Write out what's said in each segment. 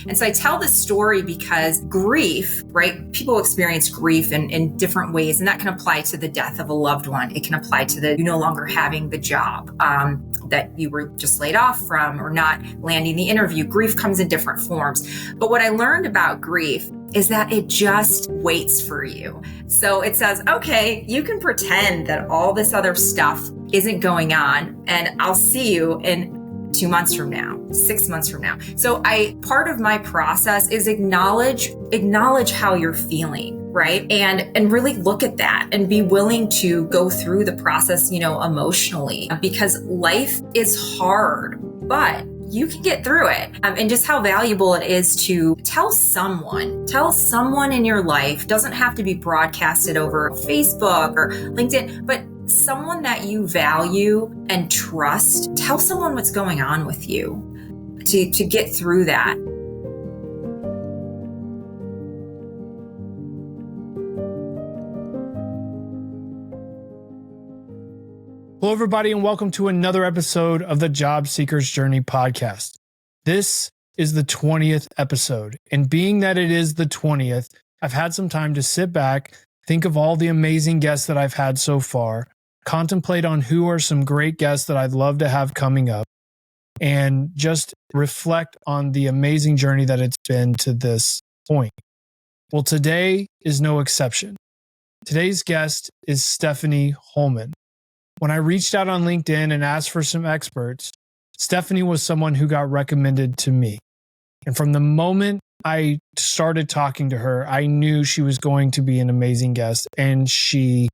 And so I tell this story because grief, right? People experience grief in different ways, and that can apply to the death of a loved one. It can apply to you no longer having the job that you were just laid off from, or not landing the interview. Grief comes in different forms. But what I learned about grief is that it just waits for you. So it says, okay, you can pretend that all this other stuff isn't going on, and I'll see you in 2 months from now, 6 months from now. So part of my process is acknowledge how you're feeling, right? And really look at that and be willing to go through the process, emotionally, because life is hard, but you can get through it. And just how valuable it is to tell someone in your life. Doesn't have to be broadcasted over Facebook or LinkedIn, but someone that you value and trust. Tell someone what's going on with you to get through that. Hello, everybody, and welcome to another episode of the Job Seeker's Journey podcast. This is the 20th episode, and being that it is the 20th, I've had some time to sit back, think of all the amazing guests that I've had so far, contemplate on who are some great guests that I'd love to have coming up, and just reflect on the amazing journey that it's been to this point. Well, today is no exception. Today's guest is Stephanie Holman. When I reached out on LinkedIn and asked for some experts, Stephanie was someone who got recommended to me. And from the moment I started talking to her, I knew she was going to be an amazing guest, and she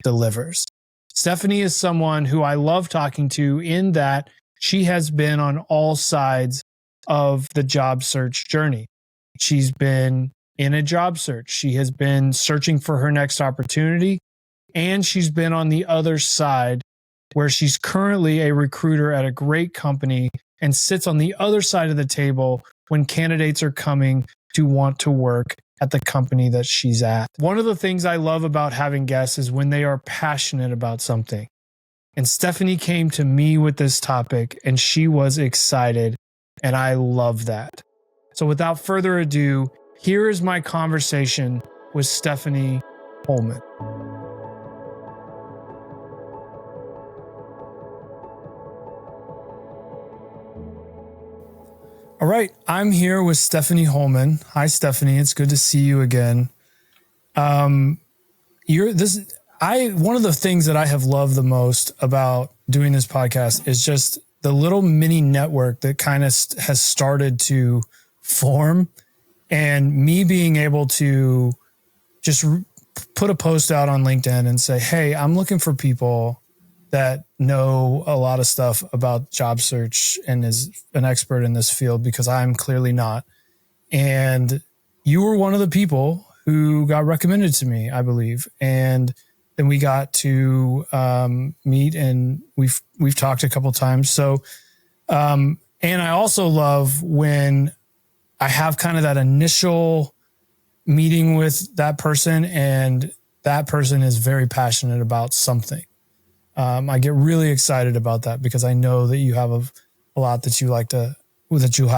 delivers. Stephanie is someone who I love talking to in that she has been on all sides of the job search journey. She's been in a job search. She has been searching for her next opportunity. And she's been on the other side where she's currently a recruiter at a great company and sits on the other side of the table when candidates are coming to want to work at the company that she's at. One of the things I love about having guests is when they are passionate about something. And Stephanie came to me with this topic and she was excited, and I love that. So without further ado, here is my conversation with Stephanie Holman. All right, I'm here with Stephanie Holman. Hi, Stephanie. It's good to see you again. One of the things that I have loved the most about doing this podcast is just the little mini network that kind of has started to form, and me being able to just put a post out on LinkedIn and say, hey, I'm looking for people that know a lot of stuff about job search and is an expert in this field, because I'm clearly not. And you were one of the people who got recommended to me, I believe. And then we got to meet, and we've talked a couple of times. So, and I also love when I have kind of that initial meeting with that person, and that person is very passionate about something. I get really excited about that because I know that you have a lot that you have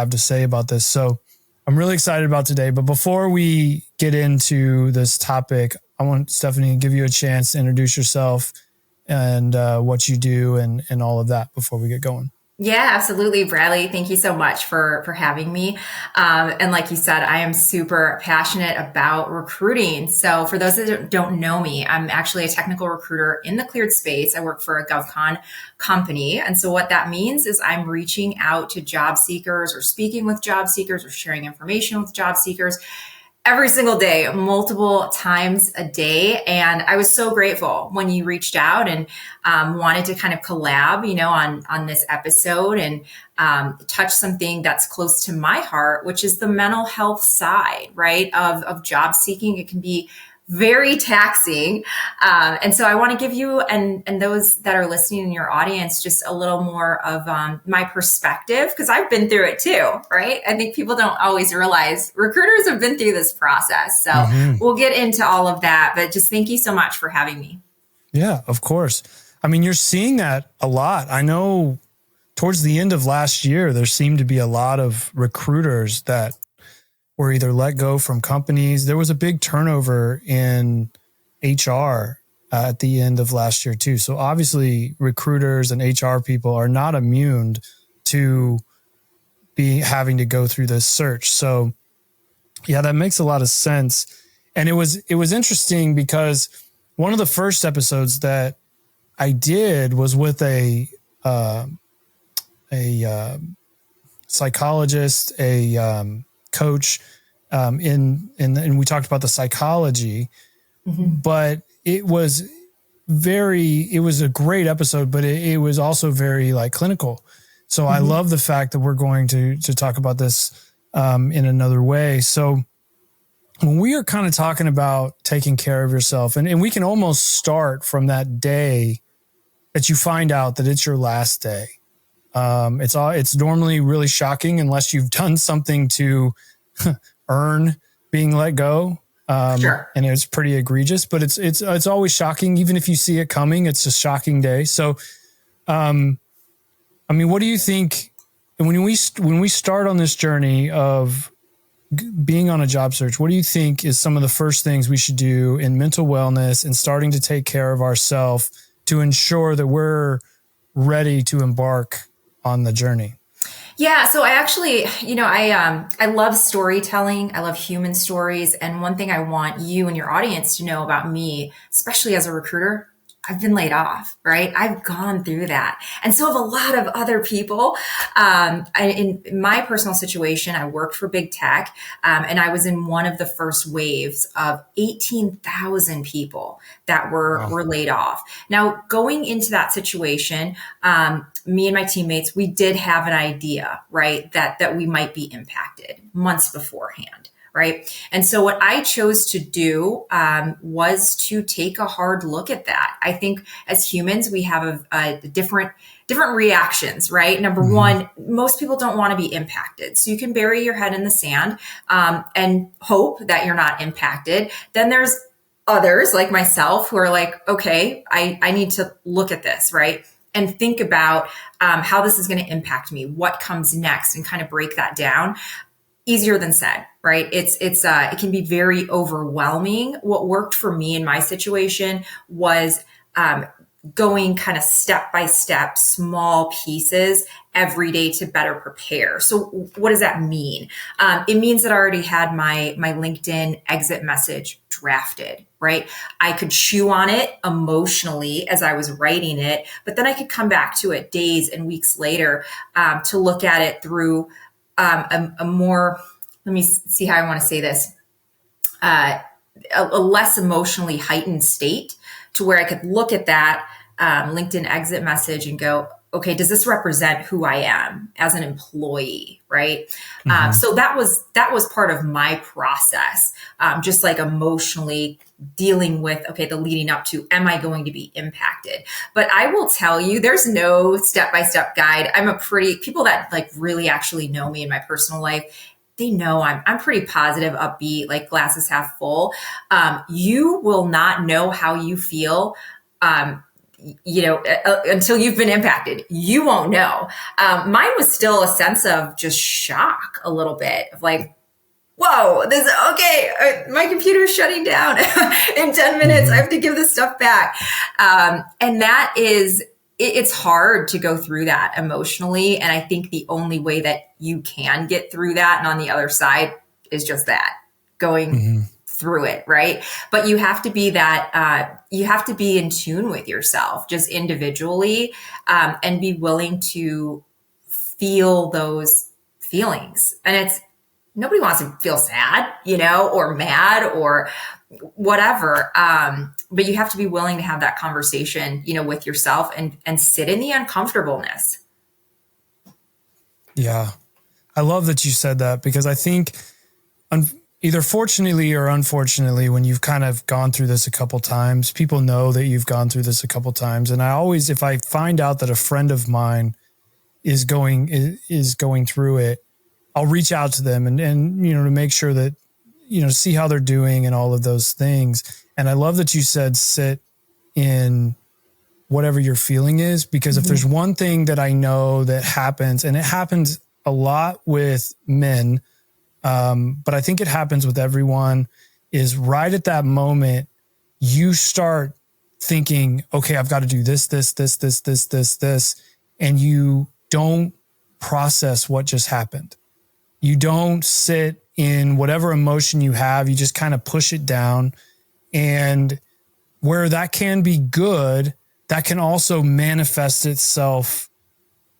to say about this. So I'm really excited about today. But before we get into this topic, I want Stephanie to give you a chance to introduce yourself and what you do and all of that before we get going. Yeah, absolutely, Bradley. Thank you so much for having me. And like you said, I am super passionate about recruiting. So for those that don't know me, I'm actually a technical recruiter in the cleared space. I work for a GovCon company. And so what that means is I'm reaching out to job seekers, or speaking with job seekers, or sharing information with job seekers every single day, multiple times a day. And I was so grateful when you reached out and wanted to kind of collab, on this episode and touch something that's close to my heart, which is the mental health side, right, of job seeking. It can be very taxing. And so I want to give you and those that are listening in your audience just a little more of my perspective, because I've been through it too, right? I think people don't always realize recruiters have been through this process. So we'll get into all of that, but just thank you so much for having me. Yeah, of course. I mean, you're seeing that a lot. I know towards the end of last year, there seemed to be a lot of recruiters that were either let go from companies. There was a big turnover in HR at the end of last year too. So obviously recruiters and HR people are not immune to be having to go through this search. So yeah, that makes a lot of sense. And it was interesting because one of the first episodes that I did was with a psychologist, a coach, and we talked about the psychology, but it was a great episode, but it was also very like clinical. So I love the fact that we're going to talk about this in another way. So when we are kind of talking about taking care of yourself, and we can almost start from that day that you find out that it's your last day. It's normally really shocking unless you've done something to earn being let go. Sure. And it's pretty egregious, but it's always shocking. Even if you see it coming, it's a shocking day. So, I mean, what do you think when we start on this journey of being on a job search, what do you think is some of the first things we should do in mental wellness and starting to take care of ourselves to ensure that we're ready to embark on the journey? Yeah. So I actually, I love storytelling. I love human stories. And one thing I want you and your audience to know about me, especially as a recruiter, I've been laid off, right? I've gone through that. And so have a lot of other people. In my personal situation, I worked for big tech, and I was in one of the first waves of 18,000 people that were laid off. Now, going into that situation, me and my teammates, we did have an idea, right, that we might be impacted months beforehand. Right. And so what I chose to do was to take a hard look at that. I think as humans, we have a different reactions, right? Number one, most people don't want to be impacted. So you can bury your head in the sand and hope that you're not impacted. Then there's others like myself who are like, okay, I need to look at this, right? And think about how this is going to impact me, what comes next, and kind of break that down. Easier than said, right? It can be very overwhelming. What worked for me in my situation was going kind of step by step, small pieces every day to better prepare. So what does that mean? It means that I already had my LinkedIn exit message drafted, right? I could chew on it emotionally as I was writing it, but then I could come back to it days and weeks later to look at it through a more, let me see how I want to say this, a less emotionally heightened state, to where I could look at that LinkedIn exit message and go, okay, does this represent who I am as an employee, right? So that was part of my process, just like emotionally dealing with, okay, the leading up to, am I going to be impacted? But I will tell you, there's no step-by-step guide. People that like really actually know me in my personal life, they know I'm pretty positive, upbeat, like glasses half full. You will not know how you feel, until you've been impacted. You won't know. Mine was still a sense of just shock, a little bit of like, whoa, my computer's shutting down in 10 minutes. I have to give this stuff back. And that is, it's hard to go through that emotionally. And I think the only way that you can get through that and on the other side is just that, going through it, right? But you have to be you have to be in tune with yourself just individually, and be willing to feel those feelings. And nobody wants to feel sad, or mad or whatever. But you have to be willing to have that conversation, with yourself and sit in the uncomfortableness. Yeah. I love that you said that, because I think either fortunately or unfortunately, when you've kind of gone through this a couple times, people know that you've gone through this a couple times. And I always, if I find out that a friend of mine is going through it, I'll reach out to them and to make sure that, see how they're doing and all of those things. And I love that you said sit in whatever your feeling is, because if there's one thing that I know that happens, and it happens a lot with men, but I think it happens with everyone, is right at that moment, you start thinking, okay, I've got to do this, and you don't process what just happened. You don't sit in whatever emotion you have. You just kind of push it down. And where that can be good, that can also manifest itself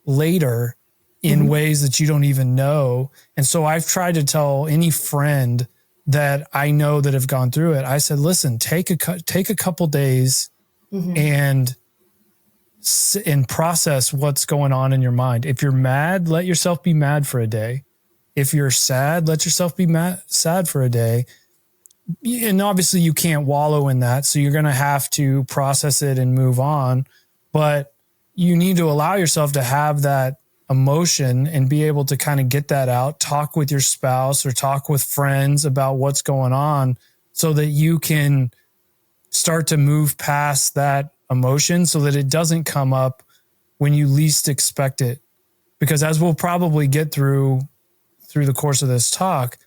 later in ways that you don't even know. And so I've tried to tell any friend that I know that have gone through it. I said, listen, take a couple days and process what's going on in your mind. If you're mad, let yourself be mad for a day. If you're sad, let yourself be sad for a day. And obviously you can't wallow in that. So you're going to have to process it and move on. But you need to allow yourself to have that emotion and be able to kind of get that out, talk with your spouse or talk with friends about what's going on so that you can start to move past that emotion so that it doesn't come up when you least expect it. Because as we'll probably get through the course of this talk,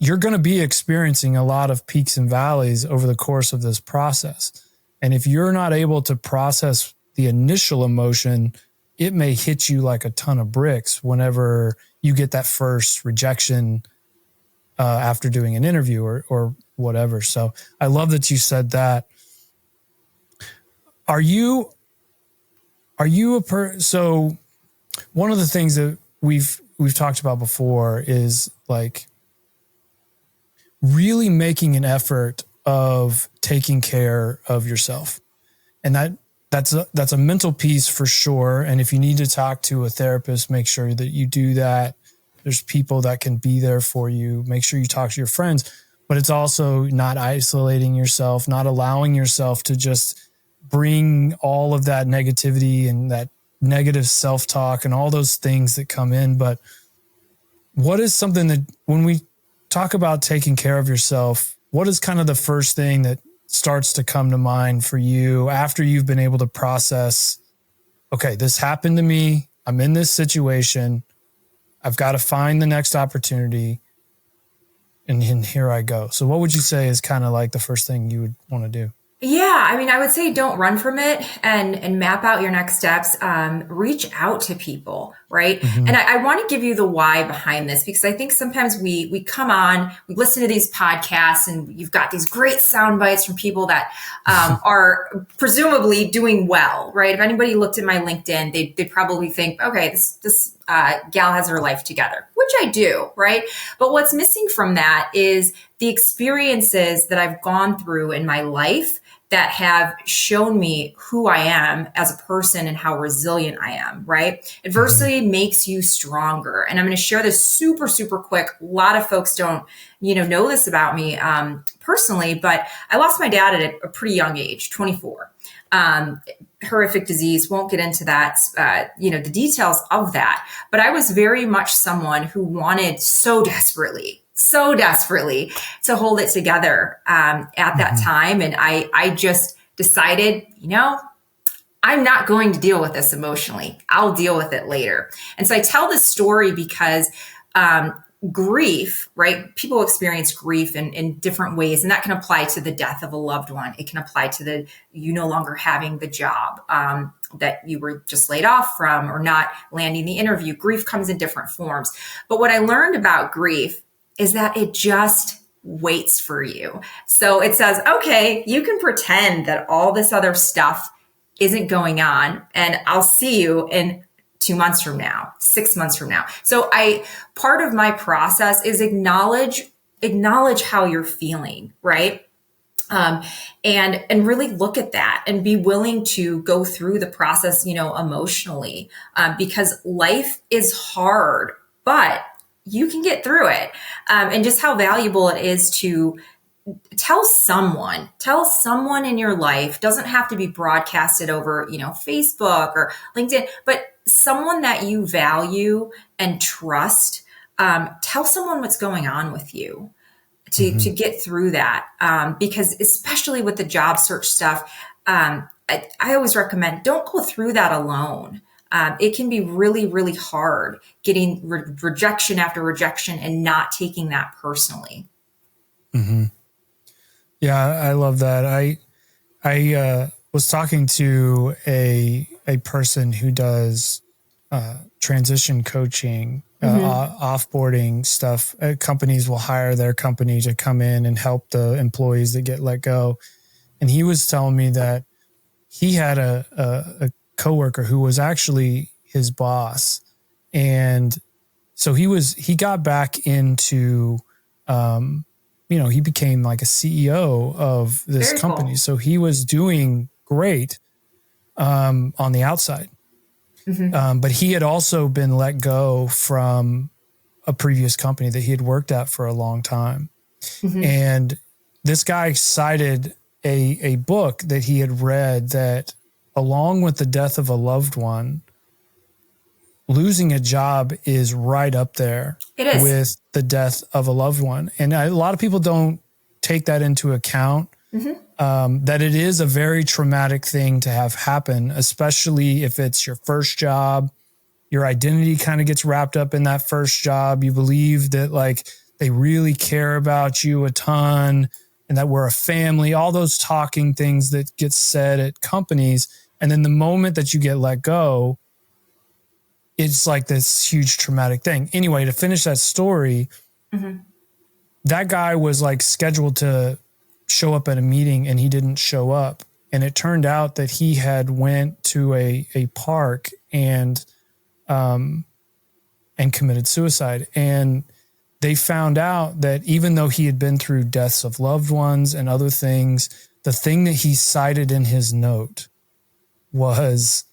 you're going to be experiencing a lot of peaks and valleys over the course of this process. And if you're not able to process the initial emotion, it may hit you like a ton of bricks whenever you get that first rejection after doing an interview or whatever. So I love that you said that. Are you so one of the things that we've talked about before is like really making an effort of taking care of yourself. And that's a mental piece for sure. And if you need to talk to a therapist, make sure that you do that. There's people that can be there for you. Make sure you talk to your friends, but it's also not isolating yourself, not allowing yourself to just bring all of that negativity and that negative self-talk and all those things that come in. But what is something that when we talk about taking care of yourself, what is kind of the first thing that starts to come to mind for you after you've been able to process, okay, this happened to me. I'm in this situation. I've got to find the next opportunity. And here I go. So what would you say is kind of like the first thing you would want to do? Yeah, I mean, I would say don't run from it and map out your next steps. Reach out to people, right? And I want to give you the why behind this because I think sometimes we come on, we listen to these podcasts, and you've got these great sound bites from people that are presumably doing well, right? If anybody looked at my LinkedIn, they'd probably think, okay, this gal has her life together, which I do, right? But what's missing from that is the experiences that I've gone through in my life that have shown me who I am as a person and how resilient I am, right? Adversity makes you stronger. And I'm going to share this super, super quick. A lot of folks don't, know this about me personally, but I lost my dad at a pretty young age, 24. Horrific disease. Won't get into that, the details of that. But I was very much someone who wanted so desperately to hold it together at that time. And I just decided, I'm not going to deal with this emotionally. I'll deal with it later. And so I tell this story because grief, right? People experience grief in different ways, and that can apply to the death of a loved one. It can apply to you no longer having the job that you were just laid off from or not landing the interview. Grief comes in different forms. But what I learned about grief is that it just waits for you. So it says, okay, you can pretend that all this other stuff isn't going on, and I'll see you in 2 months from now, 6 months from now. So part of my process is acknowledge how you're feeling, right? And really look at that and be willing to go through the process, emotionally, because life is hard, but you can get through it. And just how valuable it is to tell someone in your life. Doesn't have to be broadcasted over, Facebook or LinkedIn, but someone that you value and trust. Tell someone what's going on with you to get through that. Because especially with the job search stuff, I always recommend don't go through that alone. It can be really, really hard getting rejection after rejection and not taking that personally. Mm-hmm. Yeah, I love that. I was talking to a person who does transition coaching, offboarding stuff. Companies will hire their company to come in and help the employees that get let go. And he was telling me that he had a coworker who was actually his boss. And so he got back into, he became like a CEO of this Very company. cool. So he was doing great, on the outside. But he had also been let go from a previous company that he had worked at for a long time. And this guy cited a book that he had read that, along with the death of a loved one, losing a job is right up there It is. with the death of a loved one. And a lot of people don't take that into account, that it is a very traumatic thing to have happen, especially if it's your first job. Your identity kind of gets wrapped up in that first job. You believe that like they really care about you a ton and that we're a family, all those talking things that get said at companies. And then the moment that you get let go, it's like this huge traumatic thing. Anyway, to finish that story, that guy was like scheduled to show up at a meeting and he didn't show up. And it turned out that he had went to a park and committed suicide. And they found out that even though he had been through deaths of loved ones and other things, the thing that he cited in his note was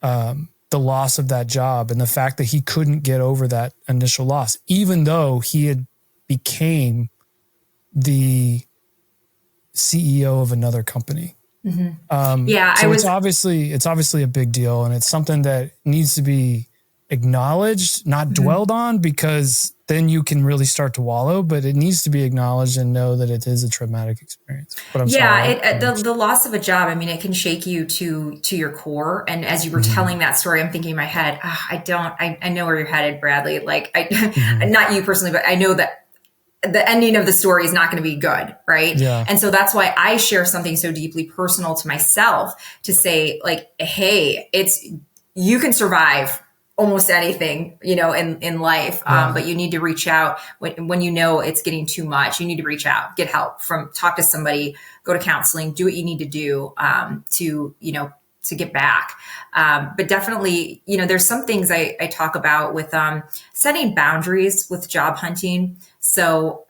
the loss of that job and the fact that he couldn't get over that initial loss, even though he had became the CEO of another company. So it's obviously a big deal, and it's something that needs to be acknowledged, not dwelled on, because then you can really start to wallow, but it needs to be acknowledged and know that it is a traumatic experience. But I'm sorry. The loss of a job, I mean, it can shake you to your core. And as you were telling that story, I'm thinking in my head, I know where you're headed, Bradley. Like not you personally, but I know that the ending of the story is not going to be good. Right. Yeah. And so that's why I share something so deeply personal to myself to say like, hey, you can survive almost anything, in life. But you need to reach out when you know it's getting too much. You need to reach out, get help talk to somebody, go to counseling, do what you need to do to get back. But definitely, there's some things I talk about with setting boundaries with job hunting. So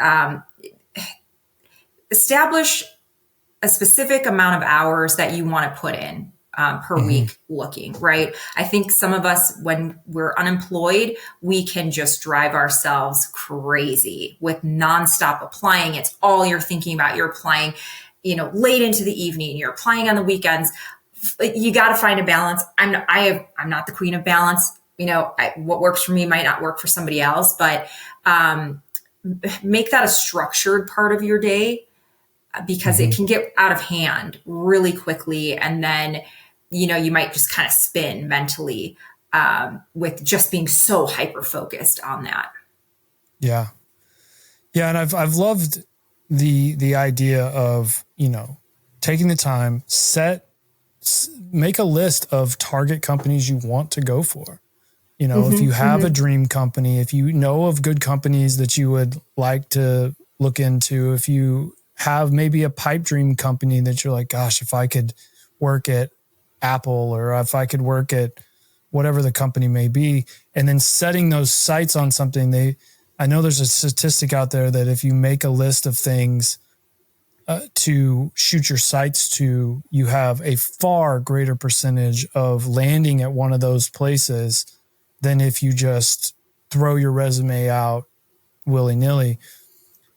establish a specific amount of hours that you want to put in per week looking, right? I think some of us, when we're unemployed, we can just drive ourselves crazy with nonstop applying. It's all you're thinking about. You're applying, late into the evening, you're applying on the weekends. You got to find a balance. I'm not the queen of balance. What works for me might not work for somebody else, but make that a structured part of your day, because it can get out of hand really quickly. And then, you might just kind of spin mentally with just being so hyper-focused on that. Yeah. Yeah. And I've loved the idea of, taking the time, make a list of target companies you want to go for. If you have a dream company, if you know of good companies that you would like to look into, if you have maybe a pipe dream company that you're like, gosh, if I could work at Apple, or if I could work at whatever the company may be, and then setting those sights on something. I know there's a statistic out there that if you make a list of things to shoot your sights to, you have a far greater percentage of landing at one of those places than if you just throw your resume out willy-nilly.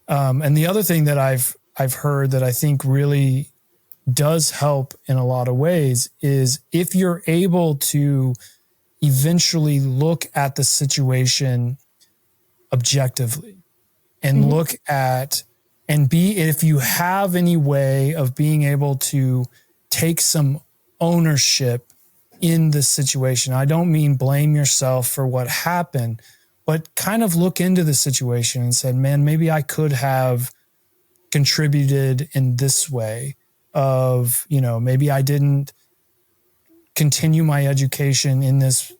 And the other thing that I've heard that I think really does help in a lot of ways is if you're able to eventually look at the situation objectively and look at if you have any way of being able to take some ownership in the situation. I don't mean blame yourself for what happened, but kind of look into the situation and said, man, maybe I could have contributed in this way of, maybe I didn't continue my education in this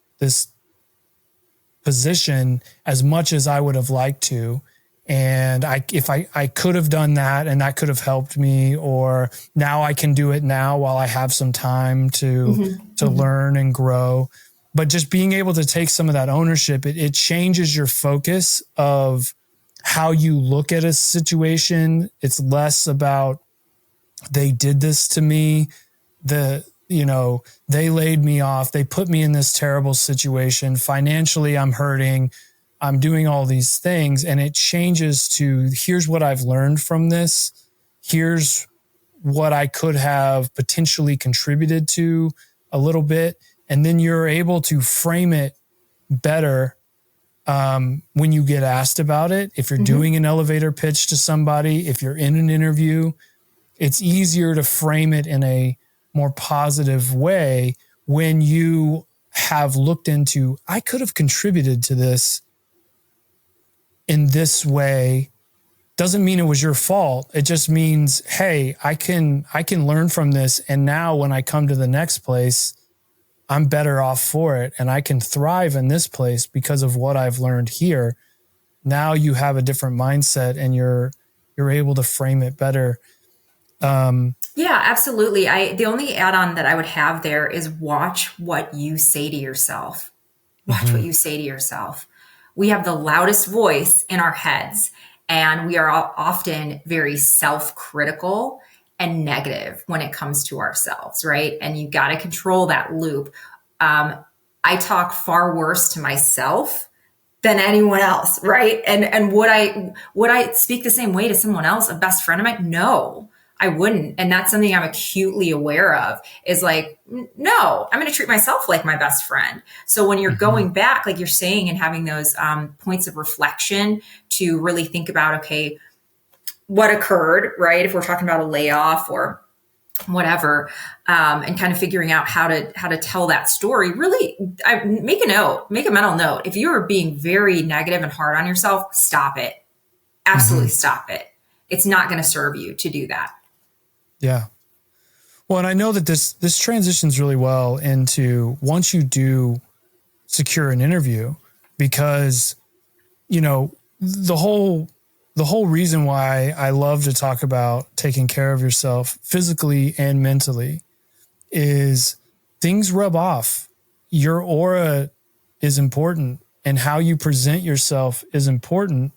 position as much as I would have liked to. And if I could have done that and that could have helped me, or now I can do it now while I have some time to learn and grow. But just being able to take some of that ownership, it changes your focus of how you look at a situation. It's less about they did this to me, they laid me off, they put me in this terrible situation. Financially, I'm hurting. I'm doing all these things, and it changes to here's what I've learned from this. Here's what I could have potentially contributed to a little bit. And then you're able to frame it better when you get asked about it. If you're doing an elevator pitch to somebody, if you're in an interview, it's easier to frame it in a more positive way when you have looked into, I could have contributed to this in this way. Doesn't mean it was your fault. It just means, hey, I can learn from this. And now when I come to the next place, I'm better off for it. And I can thrive in this place because of what I've learned here. Now you have a different mindset and you're able to frame it better. Yeah, absolutely. The only add-on that I would have there is watch what you say to yourself. Watch what you say to yourself. We have the loudest voice in our heads, and we are often very self-critical and negative when it comes to ourselves, right? And you got to control that loop. I talk far worse to myself than anyone else, right? And would I speak the same way to someone else, a best friend of mine? No, I wouldn't. And that's something I'm acutely aware of, is like, no, I'm going to treat myself like my best friend. So when you're going back, like you're saying, and having those points of reflection to really think about, okay, what occurred, right? If we're talking about a layoff or whatever, and kind of figuring out how to tell that story, really make a mental note. If you are being very negative and hard on yourself, stop it. Absolutely stop it. It's not going to serve you to do that. Yeah. Well, and I know that this transitions really well into once you do secure an interview, because, the whole reason why I love to talk about taking care of yourself physically and mentally is things rub off. Your aura is important, and how you present yourself is important.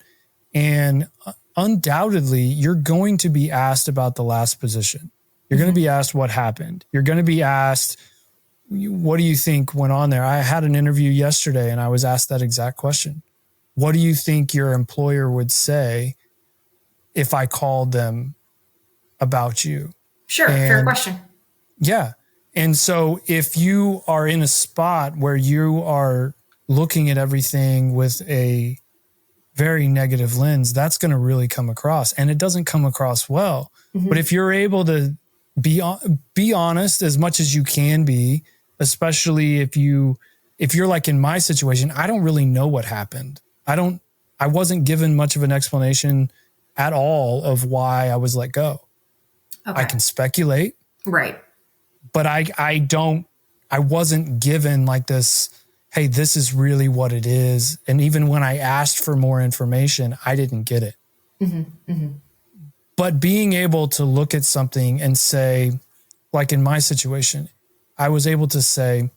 And undoubtedly, you're going to be asked about the last position. You're going to be asked what happened. You're going to be asked, what do you think went on there? I had an interview yesterday and I was asked that exact question. What do you think your employer would say if I called them about you? Sure. Fair question. Yeah. And so if you are in a spot where you are looking at everything with a very negative lens, that's going to really come across, and it doesn't come across well. But if you're able to be honest as much as you can be, especially if you're like in my situation, I don't really know what happened. I wasn't given much of an explanation at all of why I was let go. Okay. I can speculate. Right. But I wasn't given like this, hey, this is really what it is. And even when I asked for more information, I didn't get it. But being able to look at something and say, like in my situation, I was able to say,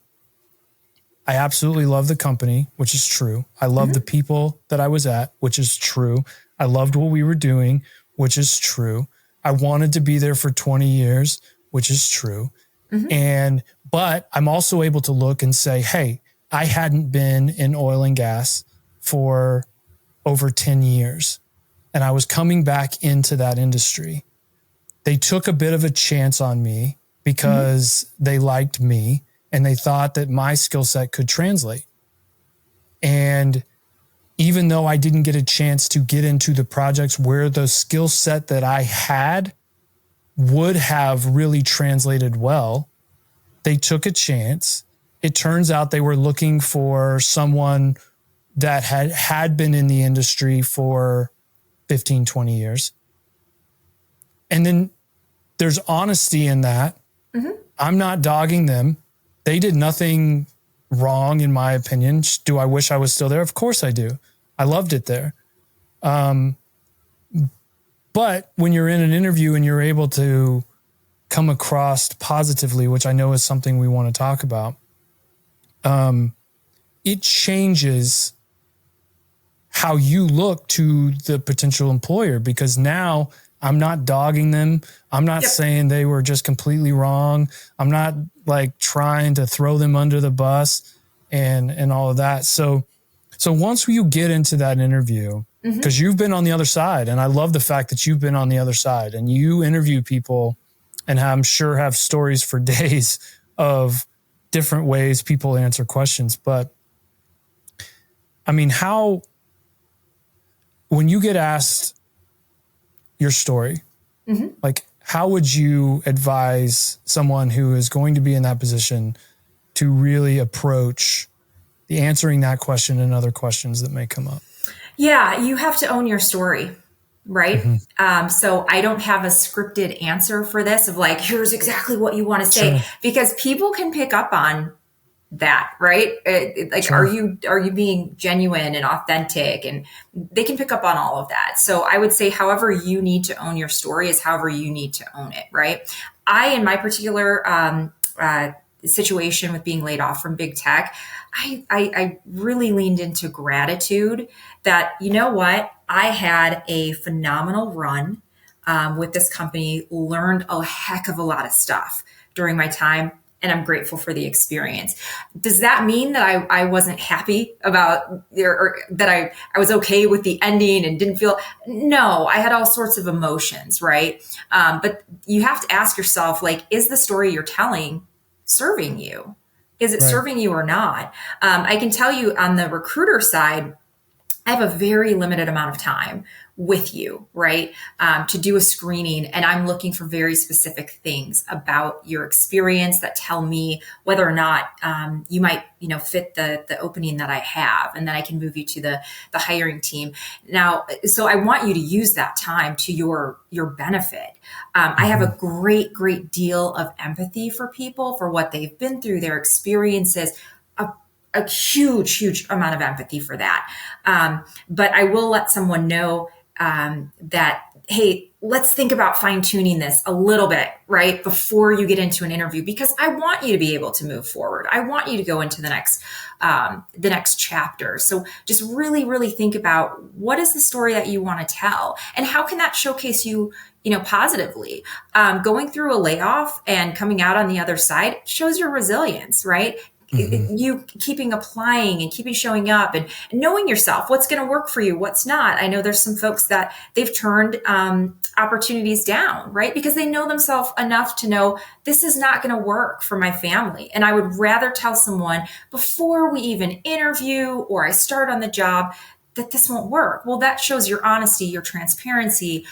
I absolutely love the company, which is true. I love the people that I was at, which is true. I loved what we were doing, which is true. I wanted to be there for 20 years, which is true. But I'm also able to look and say, hey, I hadn't been in oil and gas for over 10 years, and I was coming back into that industry. They took a bit of a chance on me because they liked me and they thought that my skill set could translate. And even though I didn't get a chance to get into the projects where the skill set that I had would have really translated well, they took a chance. It turns out they were looking for someone that had been in the industry for 15, 20 years. And then there's honesty in that. Mm-hmm. I'm not dogging them. They did nothing wrong, in my opinion. Do I wish I was still there? Of course I do. I loved it there. But when you're in an interview and you're able to come across positively, which I know is something we want to talk about, it changes how you look to the potential employer, because now I'm not dogging them. I'm not saying they were just completely wrong. I'm not like trying to throw them under the bus and all of that. So once you get into that interview, because you've been on the other side, and I love the fact that you've been on the other side and you interview people, and I'm sure have stories for days of different ways people answer questions. But I mean, when you get asked your story, like, how would you advise someone who is going to be in that position to really approach the answering that question and other questions that may come up? Yeah, you have to own your story, right? So I don't have a scripted answer for this of like, here's exactly what you want to say, because people can pick up on that, right? Are you being genuine and authentic? And they can pick up on all of that. So I would say, however you need to own your story is however you need to own it, right? In my particular situation with being laid off from big tech, I really leaned into gratitude that, you know what, I had a phenomenal run with this company, learned a heck of a lot of stuff during my time, and I'm grateful for the experience. Does that mean that I wasn't happy about, or that I was okay with the ending and didn't feel? No, I had all sorts of emotions, right? But you have to ask yourself, like, is the story you're telling serving you? Is it serving you or not? I can tell you on the recruiter side, I have a very limited amount of time with you, right? To do a screening. And I'm looking for very specific things about your experience that tell me whether or not you might, fit the opening that I have, and then I can move you to the hiring team. Now, so I want you to use that time to your benefit. I have a great deal of empathy for people, for what they've been through, their experiences, a huge amount of empathy for that. But I will let someone know that, hey, let's think about fine tuning this a little bit, right? Before you get into an interview, because I want you to be able to move forward. I want you to go into the next chapter. So just really think about, what is the story that you want to tell, and how can that showcase you, positively. Going through a layoff and coming out on the other side shows your resilience, right? You keeping applying and keeping showing up and knowing yourself, what's going to work for you, what's not. I know there's some folks that they've turned opportunities down, right? Because they know themselves enough to know, this is not going to work for my family. And I would rather tell someone before we even interview or I start on the job that this won't work. Well, that shows your honesty, your transparency.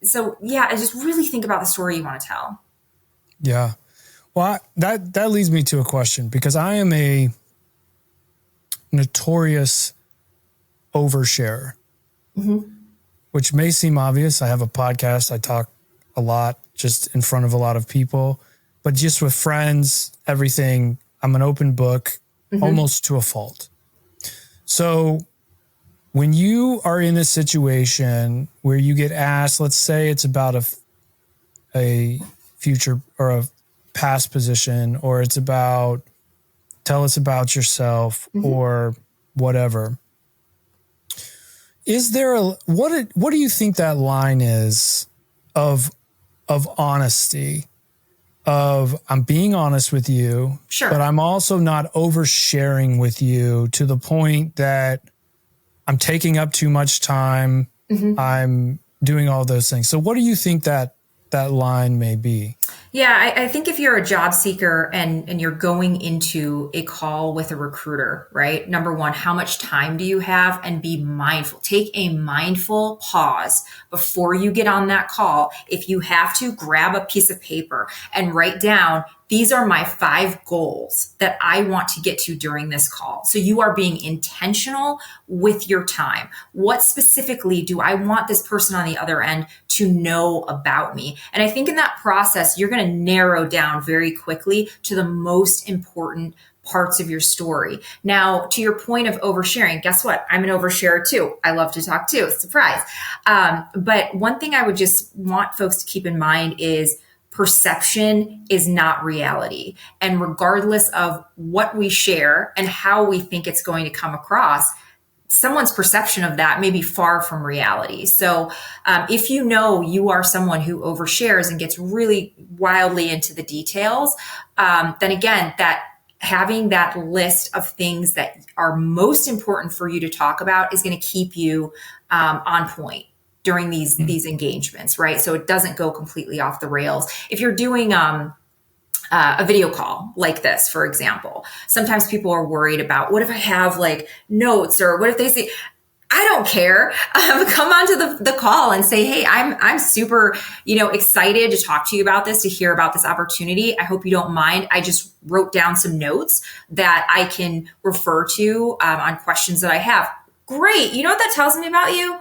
So yeah, I just really think about the story you want to tell. Yeah. Well, that leads me to a question, because I am a notorious oversharer, which may seem obvious. I have a podcast. I talk a lot just in front of a lot of people, but just with friends, everything, I'm an open book, almost to a fault. So when you are in a situation where you get asked, let's say it's about a future or a past position, or it's about, tell us about yourself or whatever. Is there what do you think that line is of honesty, of I'm being honest with you, but I'm also not oversharing with you to the point that I'm taking up too much time. I'm doing all those things. So what do you think that line may be? Yeah, I think if you're a job seeker and you're going into a call with a recruiter, right? Number one, how much time do you have? And be mindful. Take a mindful pause before you get on that call. If you have to, grab a piece of paper and write down these are my 5 goals that I want to get to during this call. So you are being intentional with your time. What specifically do I want this person on the other end to know about me? And I think in that process, you're going to narrow down very quickly to the most important parts of your story. Now, to your point of oversharing, guess what? I'm an oversharer too. I love to talk too. Surprise. But one thing I would just want folks to keep in mind is perception is not reality. And regardless of what we share and how we think it's going to come across, someone's perception of that may be far from reality. So if you know you are someone who overshares and gets really wildly into the details, then again, that having that list of things that are most important for you to talk about is going to keep you on point during these engagements, right? So it doesn't go completely off the rails. If you're doing a video call like this, for example, sometimes people are worried about, what if I have like notes, or what if they say, I don't care. Come onto the call and say, hey, I'm super, excited to talk to you about this, to hear about this opportunity. I hope you don't mind. I just wrote down some notes that I can refer to on questions that I have. Great. You know what that tells me about you?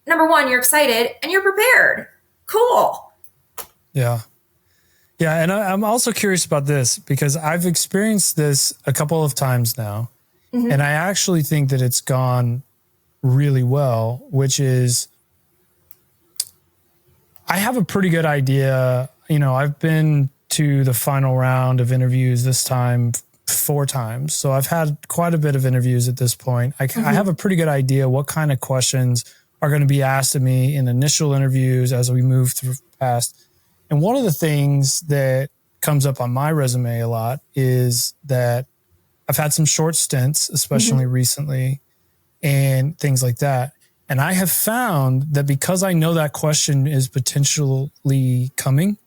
Number one, you're excited and you're prepared. Cool. Yeah. Yeah. And I'm also curious about this because I've experienced this a couple of times now. Mm-hmm. And I actually think that it's gone really well, which is I have a pretty good idea. I've been to the final round of interviews this time 4 times. So I've had quite a bit of interviews at this point. I have a pretty good idea what kind of questions are going to be asked of me in initial interviews as we move through past. And one of the things that comes up on my resume a lot is that I've had some short stints, especially recently, and things like that. And I have found that because I know that question is potentially coming,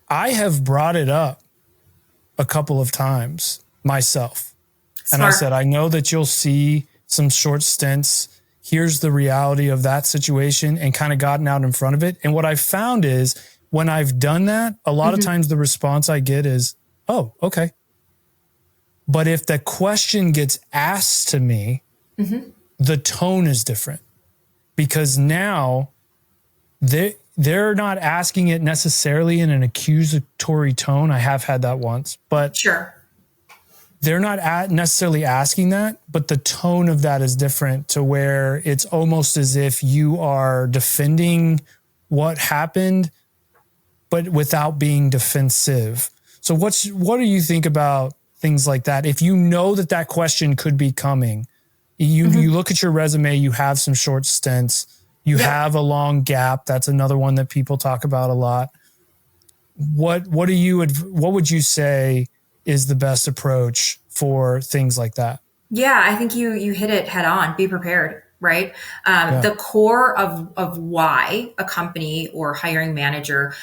I have brought it up a couple of times myself. Smart. And I said, I know that you'll see some short stints. Here's the reality of that situation, and kind of gotten out in front of it. And what I found is when I've done that, a lot of times the response I get is, oh, okay. But if the question gets asked to me, the tone is different, because now they're not asking it necessarily in an accusatory tone. I have had that once, but sure, they're not necessarily asking that, but the tone of that is different, to where it's almost as if you are defending what happened, but without being defensive. So what do you think about things like that? If you know that question could be coming, you look at your resume, you have some short stints, you have a long gap. That's another one that people talk about a lot. What would you say is the best approach for things like that? Yeah, I think you hit it head on. Be prepared, right? The core of why a company or hiring manager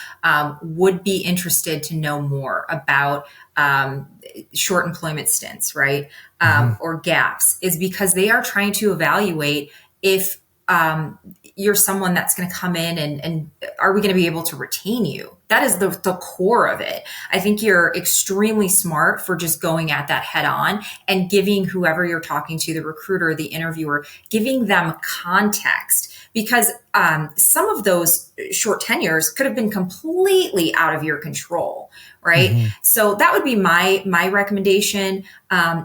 would be interested to know more about short employment stints, right? Or gaps, is because they are trying to evaluate if you're someone that's going to come in and are we going to be able to retain you? That is the core of it. I think you're extremely smart for just going at that head on and giving whoever you're talking to, the recruiter, the interviewer, giving them context, because some of those short tenures could have been completely out of your control, right? So that would be my recommendation,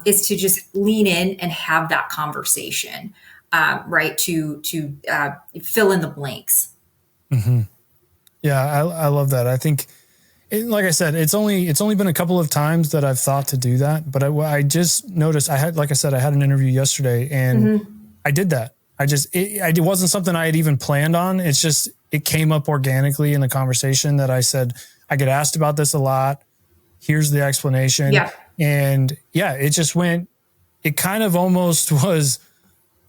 is to just lean in and have that conversation. Right, to fill in the blanks. Yeah, I love that. I think, like I said, it's only been a couple of times that I've thought to do that, but I just noticed I had an interview yesterday, and I did that. It wasn't something I had even planned on. It's just, it came up organically in the conversation that I said, I get asked about this a lot. Here's the explanation. Yeah. And it just went, it kind of almost was,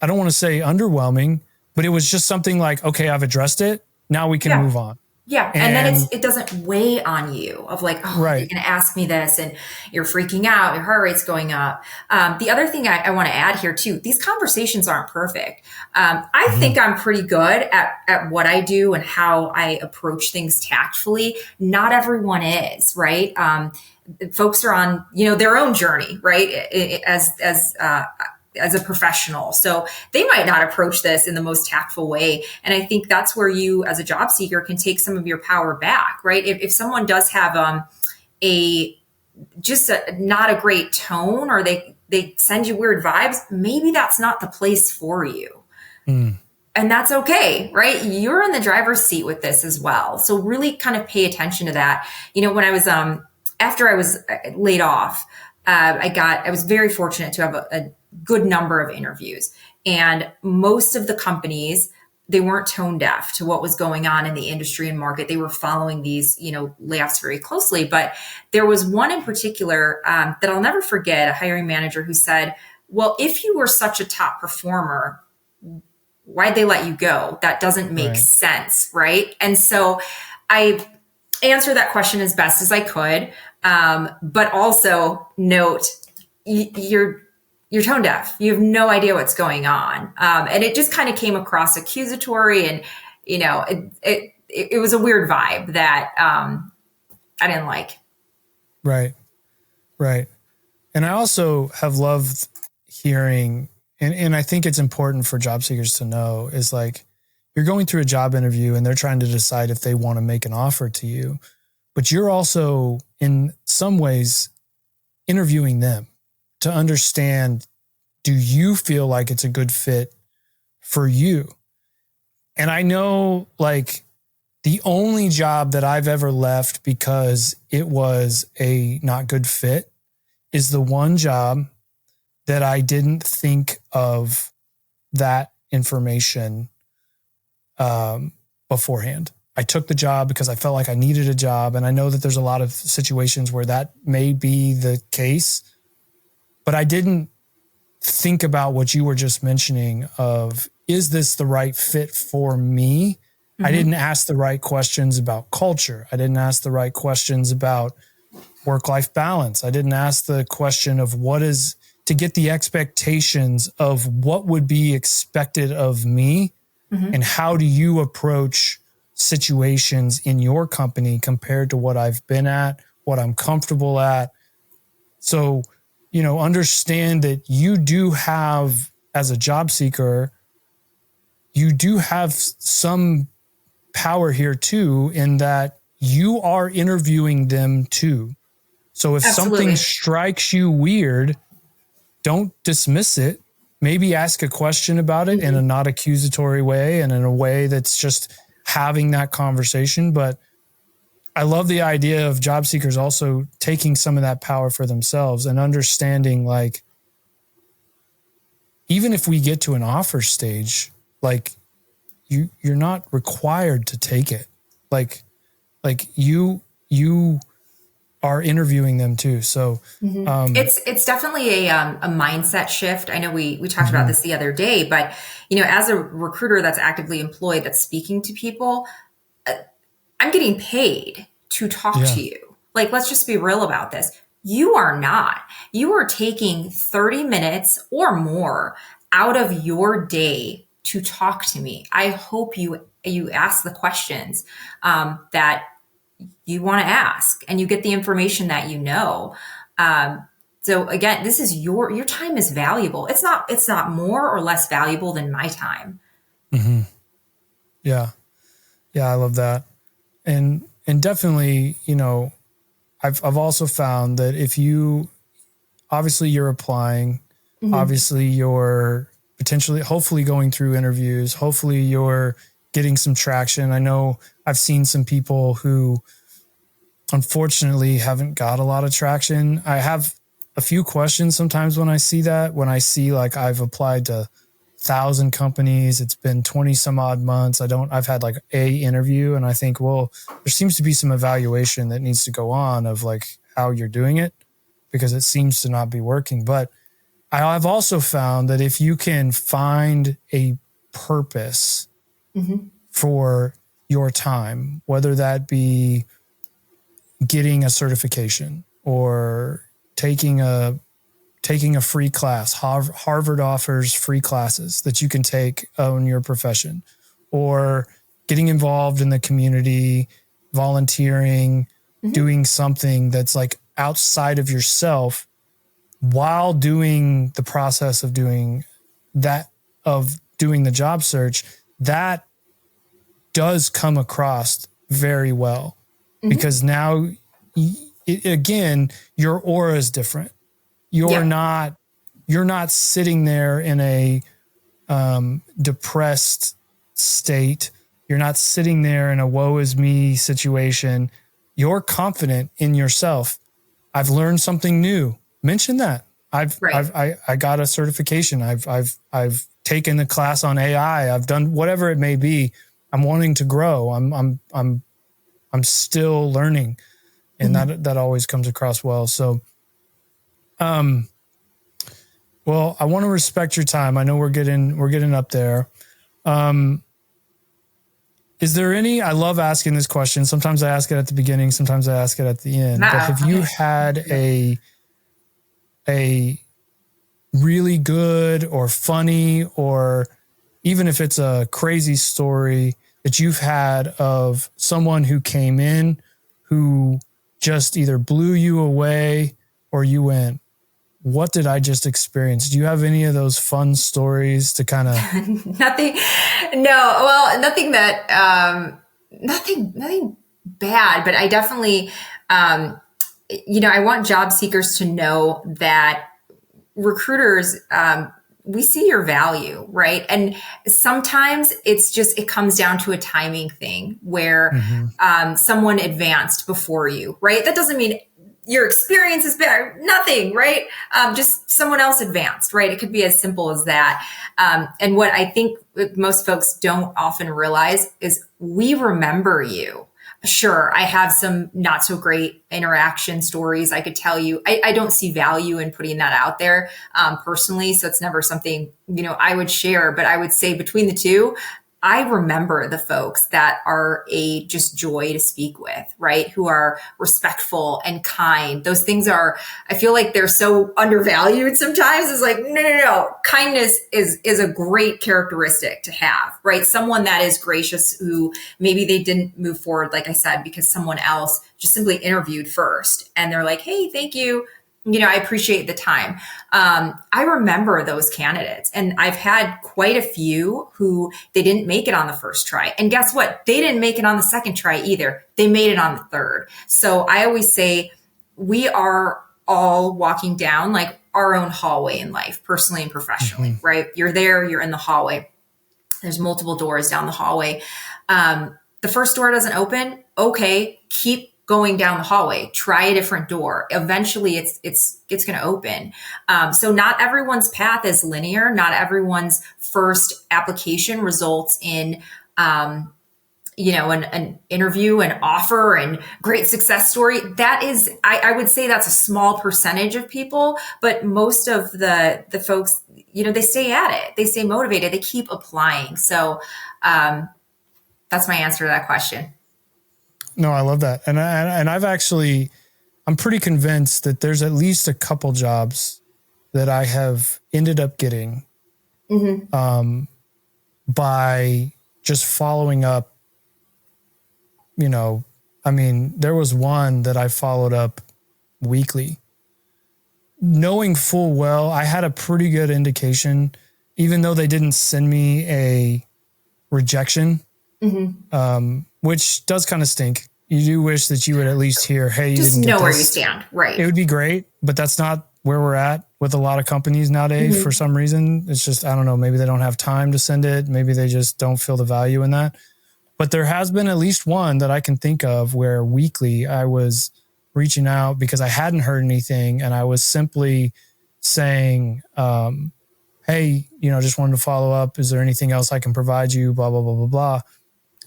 I don't want to say underwhelming, but it was just something like, okay, I've addressed it. Now we can move on. Yeah. And then it doesn't weigh on you of like, oh, right. you're going to ask me this and you're freaking out. Your heart rate's going up. The other thing I want to add here too, these conversations aren't perfect. I think I'm pretty good at what I do and how I approach things tactfully. Not everyone is, right? Folks are on, their own journey, right? As a professional. So they might not approach this in the most tactful way. And I think that's where you as a job seeker can take some of your power back, right? If someone does have not a great tone, or they send you weird vibes, maybe that's not the place for you. And that's okay, right? You're in the driver's seat with this as well. So really kind of pay attention to that. When I was, after I was laid off, I was very fortunate to have a good number of interviews, and most of the companies, they weren't tone deaf to what was going on in the industry and market. They were following these, layoffs very closely. But there was one in particular that I'll never forget, a hiring manager who said, well, if you were such a top performer, why'd they let you go? That doesn't make sense, right? And so I answered that question as best as I could, but also note you're tone deaf. You have no idea what's going on. And it just kind of came across accusatory, and, it was a weird vibe that I didn't like. Right. Right. And I also have loved hearing, and I think it's important for job seekers to know, is like, you're going through a job interview and they're trying to decide if they want to make an offer to you, but you're also in some ways interviewing them to understand, do you feel like it's a good fit for you? And I know, like, the only job that I've ever left because it was a not good fit is the one job that I didn't think of that information beforehand. I took the job because I felt like I needed a job. And I know that there's a lot of situations where that may be the case, but I didn't think about what you were just mentioning of, is this the right fit for me? I didn't ask the right questions about culture. I didn't ask the right questions about work-life balance. I didn't ask the question of to get the expectations of what would be expected of me, and how do you approach situations in your company compared to what I've been at, what I'm comfortable at. So, understand that you do have, as a job seeker, you do have some power here too, in that you are interviewing them too. So if something strikes you weird, don't dismiss it. Maybe ask a question about it in a not accusatory way, and in a way that's just having that conversation. But I love the idea of job seekers also taking some of that power for themselves and understanding, like, even if we get to an offer stage, like, you're not required to take it. Like you are interviewing them too. So it's definitely a mindset shift. I know we talked about this the other day, but as a recruiter that's actively employed, that's speaking to people, I'm getting paid to talk to you. Like, let's just be real about this. You are not. You are taking 30 minutes or more out of your day to talk to me. I hope you ask the questions that you want to ask, and you get the information that you know. So again, this is your time is valuable. It's not more or less valuable than my time. Yeah. I love that. And definitely, I've also found that if obviously you're applying, obviously you're hopefully going through interviews, hopefully you're getting some traction. I know I've seen some people who unfortunately haven't got a lot of traction. I have a few questions sometimes when I see that, when I see, like, I've applied to 1,000 companies, it's been 20 some odd months. I've had like a interview, and I think, well, there seems to be some evaluation that needs to go on of, like, how you're doing it, because it seems to not be working. But I've also found that if you can find a purpose for your time, whether that be getting a certification or taking a free class. Harvard offers free classes that you can take on your profession, or getting involved in the community, volunteering, doing something that's like outside of yourself while doing the process of doing that, of doing the job search. That does come across very well because now again, your aura is different. You're not sitting there in a depressed state. You're not sitting there in a woe is me situation. You're confident in yourself. I've learned something new. Mention that. I got a certification. I've taken the class on AI. I've done whatever it may be. I'm wanting to grow. I'm still learning, and that always comes across well. So, well, I want to respect your time. I know we're getting up there. Is there any, I love asking this question. Sometimes I ask it at the beginning, sometimes I ask it at the end. But have you had a really good or funny, or even if it's a crazy story that you've had of someone who came in who just either blew you away or you went, what did I just experience? Do you have any of those fun stories to kind of? Nothing. No, well, nothing that, nothing bad, but I definitely, I want job seekers to know that recruiters, we see your value, right? And sometimes it comes down to a timing thing where someone advanced before you, right? That doesn't mean your experience is better, nothing, right? Just someone else advanced, right? It could be as simple as that. And what I think most folks don't often realize is we remember you. Sure, I have some not so great interaction stories I could tell you. I don't see value in putting that out there personally. So it's never something, I would share, but I would say between the two, I remember the folks that are a just joy to speak with, right? Who are respectful and kind. Those things I feel like they're so undervalued sometimes. It's like, no. Kindness is a great characteristic to have, right? Someone that is gracious who maybe they didn't move forward, like I said, because someone else just simply interviewed first. And they're like, hey, thank you. I appreciate the time. I remember those candidates, and I've had quite a few who they didn't make it on the first try. And guess what? They didn't make it on the second try either. They made it on the third. So I always say we are all walking down like our own hallway in life, personally and professionally, right? You're there, you're in the hallway. There's multiple doors down the hallway. The first door doesn't open. Okay, keep going down the hallway, try a different door. Eventually it's going to open. So not everyone's path is linear. Not everyone's first application results in, an interview, an offer, and great success story. That is, I would say that's a small percentage of people, but most of the folks, they stay at it. They stay motivated. They keep applying. So, that's my answer to that question. No, I love that. And I'm pretty convinced that there's at least a couple jobs that I have ended up getting by just following up. There was one that I followed up weekly, knowing full well I had a pretty good indication, even though they didn't send me a rejection. Which does kind of stink. You do wish that you would at least hear, hey, you just didn't get know where this. you stand. Right. It would be great, but that's not where we're at with a lot of companies nowadays for some reason. It's just, I don't know, maybe they don't have time to send it. Maybe they just don't feel the value in that. But there has been at least one that I can think of where weekly I was reaching out because I hadn't heard anything. And I was simply saying, hey, just wanted to follow up. Is there anything else I can provide you? Blah, blah, blah, blah, blah.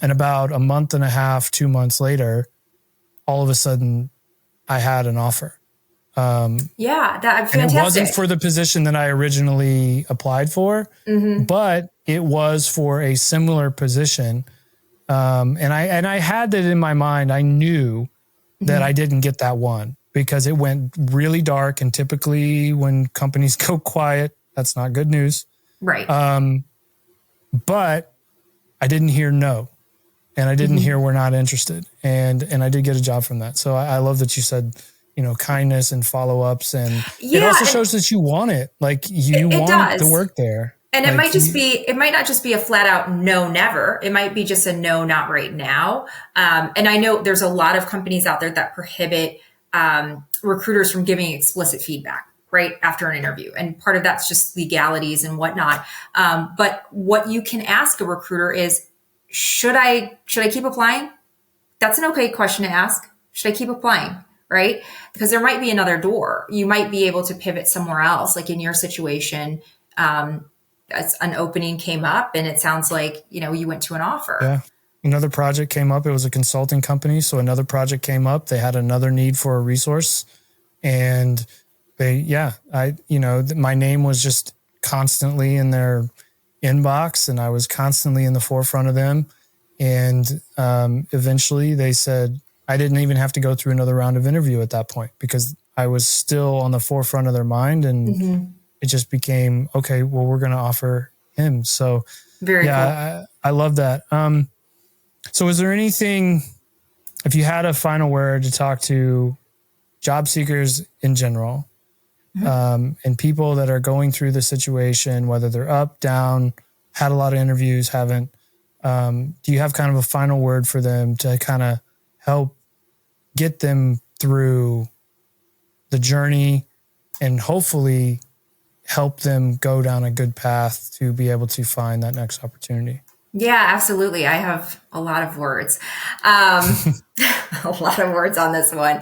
And about a month and a half, 2 months later, all of a sudden I had an offer. That's fantastic. And it wasn't for the position that I originally applied for, but it was for a similar position. And I had that in my mind. I knew that I didn't get that one because it went really dark. And typically when companies go quiet, that's not good news. Right. But I didn't hear no. And I didn't hear we're not interested. And I did get a job from that. So I love that you said, kindness and follow-ups. And it also shows that you want it. Like you want the work there. And it might not just be a flat out no, never. It might be just a no, not right now. And I know there's a lot of companies out there that prohibit recruiters from giving explicit feedback right after an interview. And part of that's just legalities and whatnot. But what you can ask a recruiter is, should I keep applying? That's an okay question to ask. Should I keep applying? Right? Because there might be another door. You might be able to pivot somewhere else. Like in your situation, an opening came up and it sounds like, you went to an offer. Yeah. Another project came up. It was a consulting company. So another project came up. They had another need for a resource and my name was just constantly in their inbox and I was constantly in the forefront of them. And eventually they said, I didn't even have to go through another round of interview at that point because I was still on the forefront of their mind. And it just became, okay, well, we're going to offer him. So very cool. I love that. So is there anything, if you had a final word to talk to job seekers in general, and people that are going through the situation, whether they're up, down, had a lot of interviews, haven't, do you have kind of a final word for them to kind of help get them through the journey and hopefully help them go down a good path to be able to find that next opportunity? Yeah, absolutely. I have a lot of words, a lot of words on this one.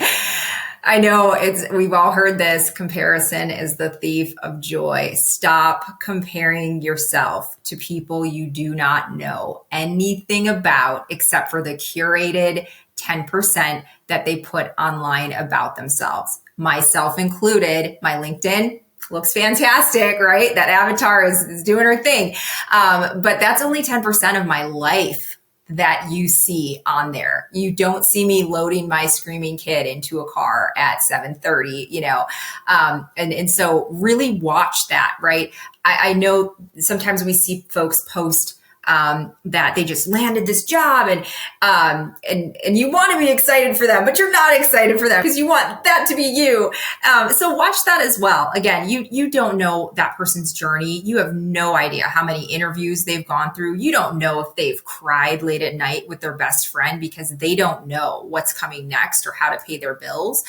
I know we've all heard this: comparison is the thief of joy. Stop comparing yourself to people you do not know anything about except for the curated 10% that they put online about themselves. Myself included. My LinkedIn looks fantastic, right? That avatar is doing her thing. But that's only 10% of my life that you see on there. You don't see me loading my screaming kid into a car at 7:30, and so really watch that, right? I know sometimes we see folks post that they just landed this job and you want to be excited for them, but you're not excited for them because you want that to be you. So watch that as well. Again, you don't know that person's journey. You have no idea how many interviews they've gone through. You don't know if they've cried late at night with their best friend because they don't know what's coming next or how to pay their bills.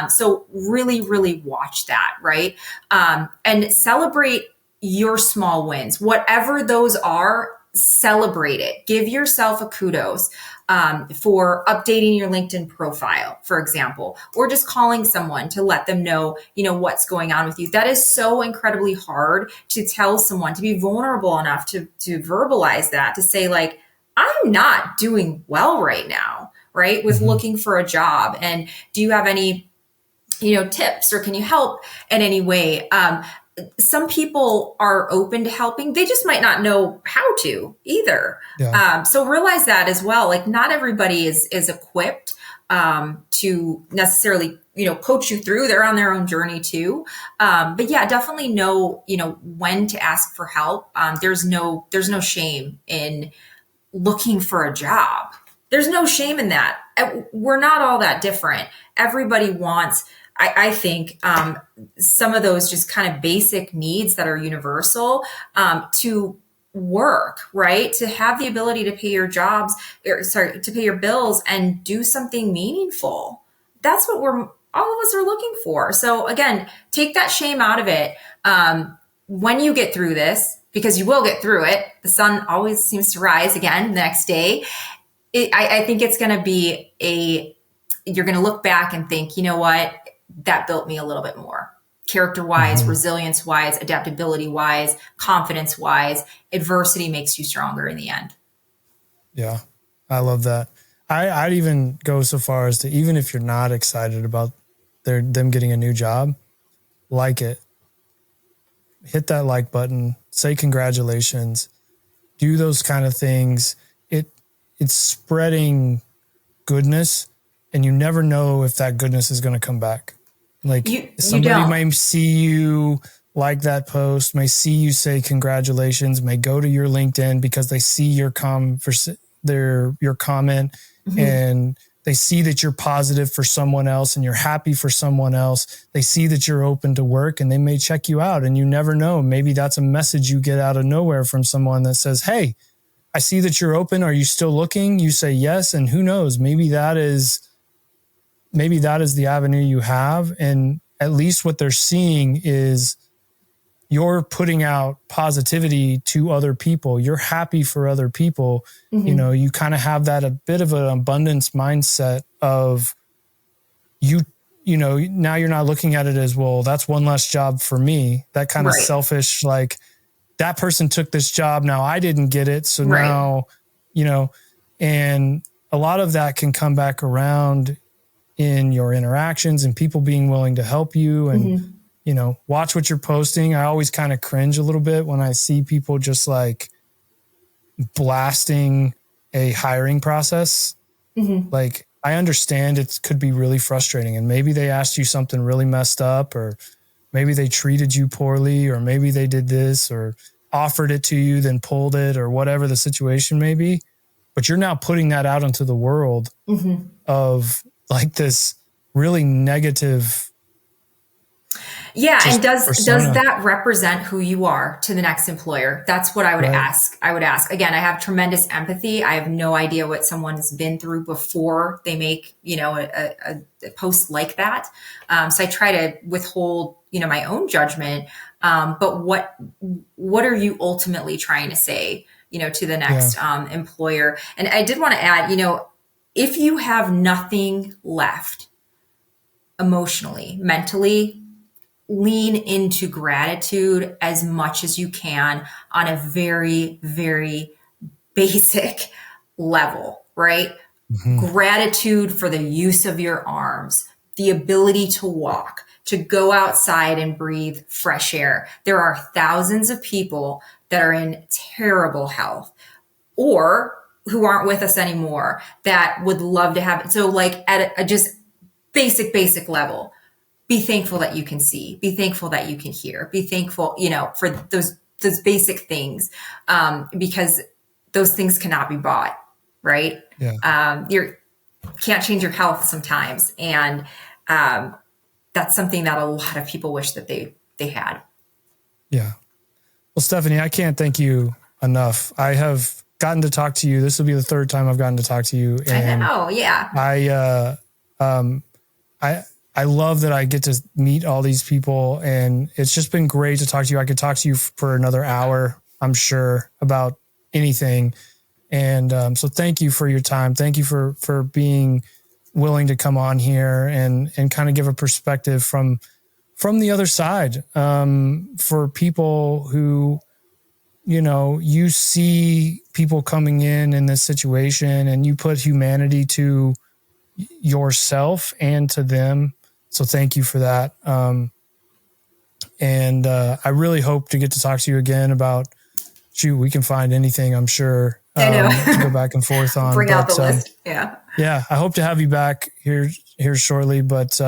So really, really watch that, right? And celebrate your small wins, whatever those are. Celebrate it. Give yourself a kudos for updating your LinkedIn profile, for example, or just calling someone to let them know, what's going on with you. That is so incredibly hard to tell someone, to be vulnerable enough to verbalize that, to say like, I'm not doing well right now, right? With looking for a job. And do you have any, tips or can you help in any way? Some people are open to helping. They just might not know how to either. Yeah. So realize that as well. Like not everybody is equipped to necessarily, coach you through. They're on their own journey too. But yeah, definitely know, when to ask for help. There's no shame in looking for a job. There's no shame in that. We're not all that different. Everybody wants, I think, some of those just kind of basic needs that are universal to work, right? To have the ability to pay your to pay your bills and do something meaningful. That's what all of us are looking for. So again, take that shame out of it. When you get through this, because you will get through it, the sun always seems to rise again the next day. I think it's going to be you're going to look back and think, you know what? That built me a little bit more character-wise, resilience-wise, adaptability-wise, confidence-wise. Adversity makes you stronger in the end. Yeah, I love that. I'd even go so far as to, even if you're not excited about them getting a new job, like it. Hit that like button, say congratulations, do those kind of things. it's spreading goodness, and you never know if that goodness is going to come back. Like somebody may see you like that post, may see you say congratulations, may go to your LinkedIn because they see your comment mm-hmm. and they see that you're positive for someone else and you're happy for someone else. They see that you're open to work and they may check you out, and you never know. Maybe that's a message you get out of nowhere from someone that says, hey, I see that you're open. Are you still looking? You say yes. And who knows, maybe that is the avenue you have. And at least what they're seeing is you're putting out positivity to other people. You're happy for other people. Mm-hmm. You know, you kind of have that a bit of an abundance mindset of you know, now you're not looking at it as, well, that's one less job for me. That kind of selfish, like that person took this job. Now I didn't get it. So now, you know, and a lot of that can come back around in your interactions and people being willing to help you and, mm-hmm. you know, watch what you're posting. I always kind of cringe a little bit when I see people just like blasting a hiring process. Mm-hmm. Like I understand it could be really frustrating, and maybe they asked you something really messed up, or maybe they treated you poorly, or maybe they did this or offered it to you, then pulled it, or whatever the situation may be. But you're now putting that out into the world mm-hmm. of like this really negative. Yeah. And does that represent who you are to the next employer? That's what I would ask. Again, I have tremendous empathy. I have no idea what someone has been through before they make, you know, a post like that. So I try to withhold, you know, my own judgment. But what are you ultimately trying to say, you know, to the next employer? And I did want to add, you know, if you have nothing left emotionally, mentally, lean into gratitude as much as you can on a very, very basic level, right? Mm-hmm. Gratitude for the use of your arms, the ability to walk, to go outside and breathe fresh air. There are thousands of people that are in terrible health or who aren't with us anymore that would love to have it. So like at a just basic level, be thankful that you can see, be thankful that you can hear, be thankful, you know, for those basic things, because those things cannot be bought, right? Yeah. You can't change your health sometimes. And that's something that a lot of people wish that they had. Yeah. Well, Stephanie, I can't thank you enough. I have gotten to talk to you. This will be the third time I've gotten to talk to you. And I know. Yeah. I love that I get to meet all these people, and it's just been great to talk to you. I could talk to you for another hour, I'm sure, about anything. And so thank you for your time. Thank you for being willing to come on here and kind of give a perspective from the other side, for people who, you know, you see people coming in this situation and you put humanity to yourself and to them. So thank you for that. And I really hope to get to talk to you again about, we can find anything, I'm sure, to go back and forth on. Bring out the list. Yeah. Yeah. I hope to have you back here shortly, but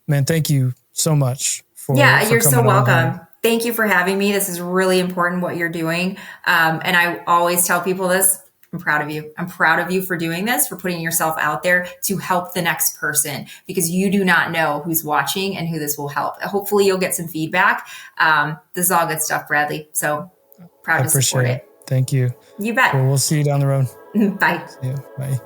man, thank you so much for you're so welcome. Thank you for having me. This is really important what you're doing. And I always tell people this. I'm proud of you. I'm proud of you for doing this, for putting yourself out there to help the next person, because you do not know who's watching and who this will help. Hopefully you'll get some feedback. This is all good stuff, Bradley. So proud to support it. Thank you. You bet. Well, we'll see you down the road. Bye. See you. Bye.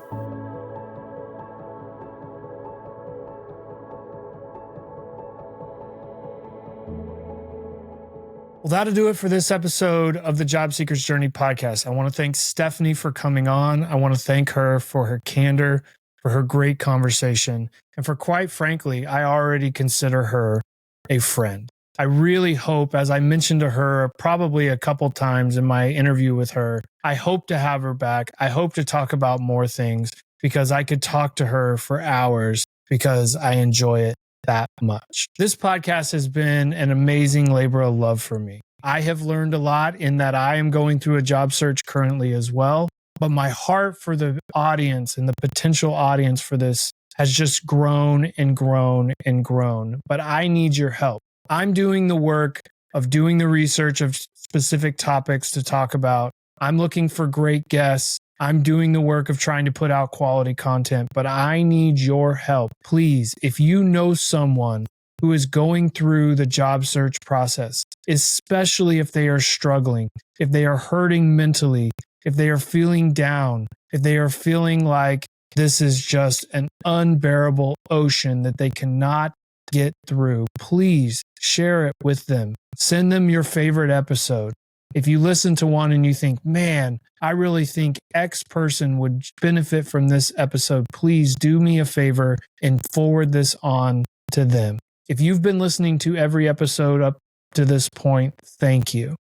Well, that'll do it for this episode of the Job Seeker's Journey podcast. I want to thank Stephanie for coming on. I want to thank her for her candor, for her great conversation, and for, quite frankly, I already consider her a friend. I really hope, as I mentioned to her probably a couple times in my interview with her, I hope to have her back. I hope to talk about more things, because I could talk to her for hours because I enjoy it that much. This podcast has been an amazing labor of love for me. I have learned a lot in that I am going through a job search currently as well. but my heart for the audience and the potential audience for this has just grown and grown and grown. But I need your help. I'm doing the work of doing the research of specific topics to talk about. I'm looking for great guests. I'm doing the work of trying to put out quality content, but I need your help. Please, if you know someone who is going through the job search process, especially if they are struggling, if they are hurting mentally, if they are feeling down, if they are feeling like this is just an unbearable ocean that they cannot get through, please share it with them. Send them your favorite episode. If you listen to one and you think, man, I really think X person would benefit from this episode, please do me a favor and forward this on to them. If you've been listening to every episode up to this point, thank you.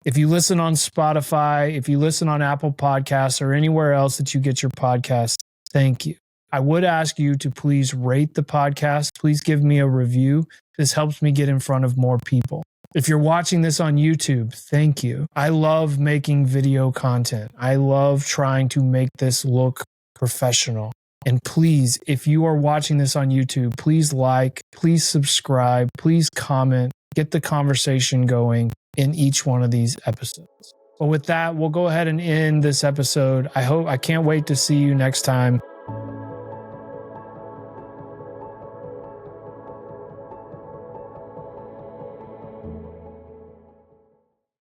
If you listen on Spotify, if you listen on Apple Podcasts or anywhere else that you get your podcasts, thank you. I would ask you to please rate the podcast. Please give me a review. This helps me get in front of more people. If you're watching this on YouTube, thank you. I love making video content. I love trying to make this look professional. And please, if you are watching this on YouTube, please like, please subscribe, please comment, get the conversation going in each one of these episodes. But with that, we'll go ahead and end this episode. I can't wait to see you next time.